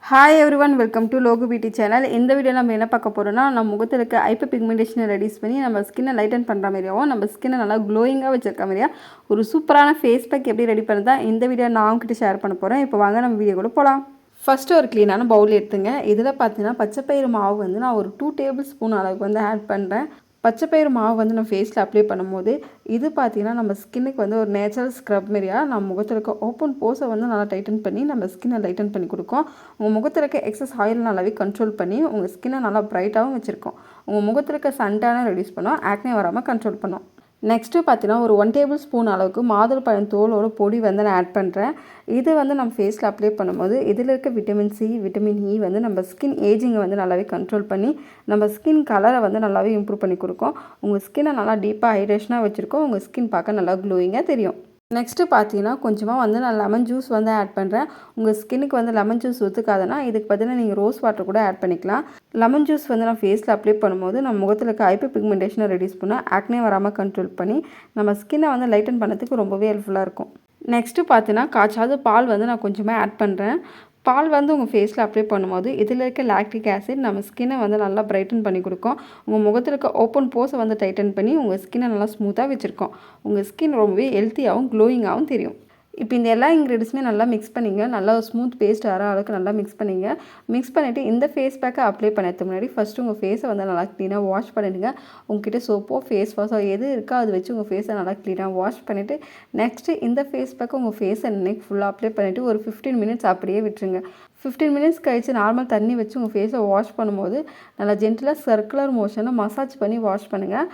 Hi everyone, welcome to Logu beauty channel. இந்த video நம்ம என்ன பார்க்க போகிறோம்னா, நம்ம முகத்தில் இருக்க ஹைப்பர் பிக்மெண்டேஷனை ரெடியூஸ் பண்ணி நம்ம ஸ்கின்னை லைட்டன் பண்ணுற மாதிரியாகவும் நம்ம ஸ்கின்னை நல்லா க்ளோயிங்காக வச்சிருக்க மாதிரியா ஒரு சூப்பரான ஃபேஸ் பேக் எப்படி ரெடி பண்ணுறதா இந்த வீடியோ நான் உங்ககிட்ட ஷேர் பண்ண போகிறேன். இப்போ வாங்க நம்ம வீடியோ கூட போகலாம். ஃபஸ்ட்டு ஒரு க்ளீனான பவுல் எடுத்துங்க. இதில் பார்த்தீங்கன்னா பச்சைப்பயிறு மாவு வந்து நான் ஒரு 2 டேபிள் ஸ்பூன் அளவுக்கு வந்து ஆட் பண்ணுறேன். பச்சைப்பயிறு மாவு வந்து நம்ம ஃபேஸில் அப்ளை பண்ணும்போது இது பார்த்திங்கன்னா நம்ம ஸ்கின்னுக்கு வந்து ஒரு நேச்சுரல் ஸ்க்ரப் மாரியா நம்ம முகத்தில் இருக்க ஓப்பன் போஸை வந்து நல்லா டைட்டன் பண்ணி நம்ம ஸ்கின்னை லைட்டன் பண்ணி கொடுக்கும். உங்கள் முகத்தில் இருக்க எக்ஸஸ் ஆயில் நல்லாவே கண்ட்ரோல் பண்ணி உங்கள் ஸ்கின்னை நல்லா ப்ரைட்டாகவும் வச்சுருக்கோம். உங்கள் முகத்தில் இருக்க சன்டான ரெடியூஸ் பண்ணோம், ஆக்னே வராமல் கண்ட்ரோல் பண்ணோம். நெக்ஸ்ட்டு பார்த்தீங்கன்னா ஒரு 1 டேபிள் ஸ்பூன் அளவுக்கு மாதுளம்பழம் தோலோட பொடி வந்து நான் ஆட் பண்ணுறேன். இது வந்து நம்ம ஃபேஸில் அப்ளை பண்ணும்போது இதில் இருக்க விட்டமின் சி, விட்டமின் இ வந்து நம்ம ஸ்கின் ஏஜிங்கை வந்து நல்லாவே கண்ட்ரோல் பண்ணி நம்ம ஸ்கின் கலரை வந்து நல்லாவே இம்ப்ரூவ் பண்ணி கொடுக்கும். உங்கள் ஸ்கின்னை நல்லா டீப்பாக ஹைட்ரேஷனாக வச்சுருக்கோம். உங்கள் ஸ்கின் பார்க்க நல்லா க்ளோயிங்காக தெரியும். நெக்ஸ்ட்டு பார்த்தீங்கன்னா கொஞ்சமாக வந்து நான் லெமன் ஜூஸ் வந்து ஆட் பண்ணுறேன். உங்கள் ஸ்கின்னுக்கு வந்து லெமன் ஜூஸ் ஒத்துக்காதுன்னா இதுக்கு பார்த்தீங்கன்னா நீங்கள் ரோஸ் வாட்டர் கூட ஆட் பண்ணிக்கலாம். லெமன் ஜூஸ் வந்து நான் ஃபேஸில் அப்ளை பண்ணும்போது நம்ம முகத்தில் இருக்க ஹைப்பர் பிக்மெண்டேஷனை ரெடியூஸ் பண்ண ஆக்னே வராமல் கண்ட்ரோல் பண்ணி நம்ம ஸ்கின்னை வந்து லைட்டன் பண்ணதுக்கு ரொம்பவே ஹெல்ப்ஃபுல்லாக இருக்கும். நெக்ஸ்ட்டு பார்த்தீங்கன்னா காய்ச்சாத பால் வந்து நான் கொஞ்சமாக ஆட் பண்ணுறேன். பால் வந்து உங்கள் ஃபேஸில் அப்ளை பண்ணும்போது இதில் இருக்க லாக்டிக் ஆசிட் நம்ம ஸ்கின்னை வந்து நல்லா பிரைட்டன் பண்ணி கொடுக்கும். உங்கள் முகத்தில் இருக்க ஓப்பன் போஸை வந்து டைட்டன் பண்ணி உங்கள் ஸ்கின்னை நல்லா ஸ்மூத்தாக வச்சுருக்கோம். உங்கள் ஸ்கின் ரொம்பவே ஹெல்த்தியாகவும் க்ளோயிங்காகவும் தெரியும். இப்போ இந்த எல்லா இன்க்ரீடியன்ஸுமே நல்லா மிக்ஸ் பண்ணிங்க. நல்லா ஸ்மூத் பேஸ்ட் வர அளவுக்கு நல்லா மிக்ஸ் பண்ணிங்க. மிக்ஸ் பண்ணிவிட்டு இந்த ஃபேஸ் பேக்கை அப்ளை பண்ணதுக்கு முன்னாடி ஃபஸ்ட்டு உங்கள் ஃபேஸை வந்து நல்லா க்ளீனாக வாஷ் பண்ணிவிடுங்க. உங்ககிட்ட சோப்போ ஃபேஸ் வாஷோ எது இருக்கோ அது வச்சு உங்கள் ஃபேஸை நல்லா க்ளீனாக வாஷ் பண்ணிவிட்டு நெக்ஸ்ட்டு இந்த ஃபேஸ் பேக்கை உங்கள் ஃபேஸை இன்னைக்கு ஃபுல்லாக அப்ளை பண்ணிவிட்டு ஒரு 15 மினிட்ஸ் அப்படியே விட்டுருங்க. 15 மினிட்ஸ் கழித்து நார்மல் தண்ணி வச்சு உங்கள் ஃபேஸை வாஷ் பண்ணும்போது நல்லா ஜென்டிலாக சர்க்குலர் மோஷனை மசாஜ் பண்ணி வாஷ் பண்ணுங்கள்.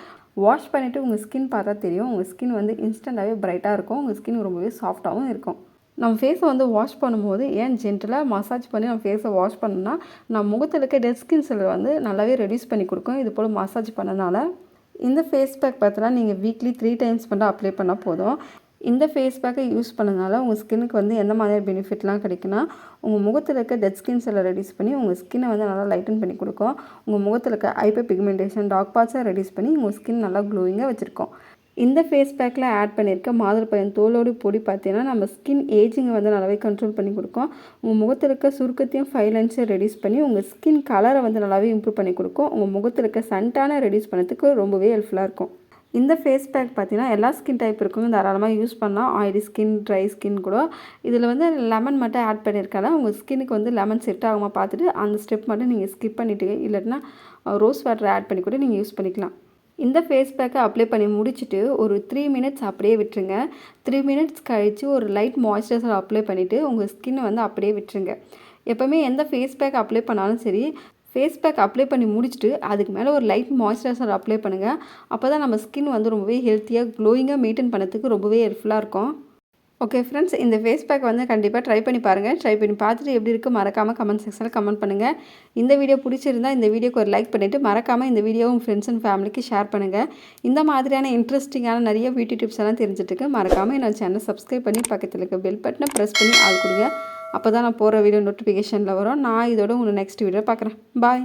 வாஷ் பண்ணிவிட்டு உங்கள் ஸ்கின் பார்த்தா தெரியும். உங்கள் ஸ்கின் வந்து இன்ஸ்டண்ட்டாகவே பிரைட்டாக இருக்கும். உங்கள் ஸ்கின் ரொம்பவே சாஃப்டாகவும் இருக்கும். நம்ம ஃபேஸை வந்து வாஷ் பண்ணும்போது ஏன் ஜென்டலாக மசாஜ் பண்ணி நம்ம ஃபேஸை வாஷ் பண்ணோம்னா நம்ம முகத்தில் இருக்க டெட் ஸ்கின் செல்லை வந்து நல்லாவே ரெடியூஸ் பண்ணி கொடுக்கும். இது போல் மசாஜ் பண்ணனால இந்த ஃபேஸ் பேக் பார்த்தீங்கன்னா நீங்கள் வீக்லி 3 டைம்ஸ் மட்டும் அப்ளை பண்ணால் போதும். இந்த ஃபேஸ் பேக்கை யூஸ் பண்ணனால உங்கள் ஸ்கின்னுக்கு வந்து எந்த மாதிரியான பெனிஃபிட்லாம் கிடைக்குன்னா உங்கள் முகத்தில் இருக்க டெட் ஸ்கின்ஸ் எல்லாம் ரெடியூஸ் பண்ணி உங்கள் ஸ்கின்னை வந்து நல்லா லைட்டன் பண்ணி கொடுக்கும். உங்கள் முகத்தில் இருக்க ஹைப்பர் பிக்மெண்டேஷன் டார்க் பார்ட்ஸை ரெடியூஸ் பண்ணி உங்கள் ஸ்கின் நல்லா க்ளோயிங்காக வச்சுருக்கோம். இந்த ஃபேஸ் பேக்கில் ஆட் பண்ணியிருக்க மாதுளம்பழம் தோலோடு பொடி பார்த்தீங்கன்னா நம்ம ஸ்கின் ஏஜிங்கை வந்து நல்லாவே கண்ட்ரோல் பண்ணி கொடுக்கும். உங்கள் முகத்தில் இருக்க சுருக்கத்தையும் ஃபைலன்ஸையும் ரெடியூஸ் பண்ணி உங்கள் ஸ்கின் கலரை வந்து நல்லாவே இம்ப்ரூவ் பண்ணி கொடுக்கும். உங்கள் முகத்தில் இருக்க சன்டான ரெடியூஸ் பண்ணுறதுக்கு ரொம்பவே ஹெல்ப்ஃபுல்லாக இருக்கும். இந்த ஃபேஸ் பேக் பார்த்தீங்கன்னா எல்லா ஸ்கின் டைப் இருக்கும், தாராளமாக யூஸ் பண்ணலாம். ஆயிலி ஸ்கின், ட்ரை ஸ்கின் கூட. இதில் வந்து லெமன் மட்டும் ஆட் பண்ணியிருக்காங்க. உங்கள் ஸ்கின்னுக்கு வந்து லெமன் செட் ஆகாமல் பார்த்துட்டு அந்த ஸ்டெப் மட்டும் நீங்கள் ஸ்கிப் பண்ணிவிட்டு இல்லைன்னா ரோஸ் வாட்டர் ஆட் பண்ணி கூட நீங்கள் யூஸ் பண்ணிக்கலாம். இந்த ஃபேஸ் பேக்கை அப்ளை பண்ணி முடிச்சுட்டு ஒரு 3 மினிட்ஸ் அப்படியே விட்டுருங்க. 3 மினிட்ஸ் கழித்து ஒரு லைட் மாய்ஸ்சரைசர் அப்ளை பண்ணிவிட்டு உங்கள் ஸ்கின்னை வந்து அப்படியே விட்டுருங்க. எப்போவுமே எந்த ஃபேஸ் பேக் அப்ளை பண்ணாலும் சரி ஃபேஸ் பேக் அப்ளை பண்ணி முடிச்சுட்டு அதுக்கு மேலே ஒரு லைட் மாய்ஸ்சரைசர் அப்ளை பண்ணுங்கள். அப்போ தான் நம்ம ஸ்கின் வந்து ரொம்பவே ஹெல்த்தியாக க்ளோயிங்காக மெயின்டைன் பண்ணுறதுக்கு ரொம்பவே ஹெல்ப்ஃபுல்லாக இருக்கும். ஓகே ஃப்ரெண்ட்ஸ், இந்த ஃபேஸ் பேக் வந்து கண்டிப்பாக ட்ரை பண்ணி பாருங்கள். ட்ரை பண்ணி பார்த்துட்டு எப்படி இருக்குது மறக்காமல் கமெண்ட் செக்ஷனில் கமெண்ட் பண்ணுங்கள். இந்த வீடியோ பிடிச்சிருந்தால் இந்த வீடியோக்கு ஒரு லைக் பண்ணிவிட்டு மறக்காமல் இந்த வீடியோ உங்கள் ஃப்ரெண்ட்ஸ் அண்ட் ஃபேமிலிக்கு ஷேர் பண்ணுங்கள். இந்த மாதிரியான இன்ட்ரெஸ்டிங்கான நிறைய பியூட்டி டிப்ஸ் எல்லாம் தெரிஞ்சுட்டுக்கு மறக்காமல் என்னோட சேனல் சப்ஸ்கிரைப் பண்ணி பக்கத்தில் இருக்க பெல் பட்டனை ப்ரெஸ் பண்ணி ஆள் கொடுங்க. அப்போ தான் நான் போகிற வீடியோ நோட்டிஃபிகேஷனில் வரும். நான் இதோட உங்களை நெக்ஸ்ட் வீடியோ பார்க்குறேன். பாய்.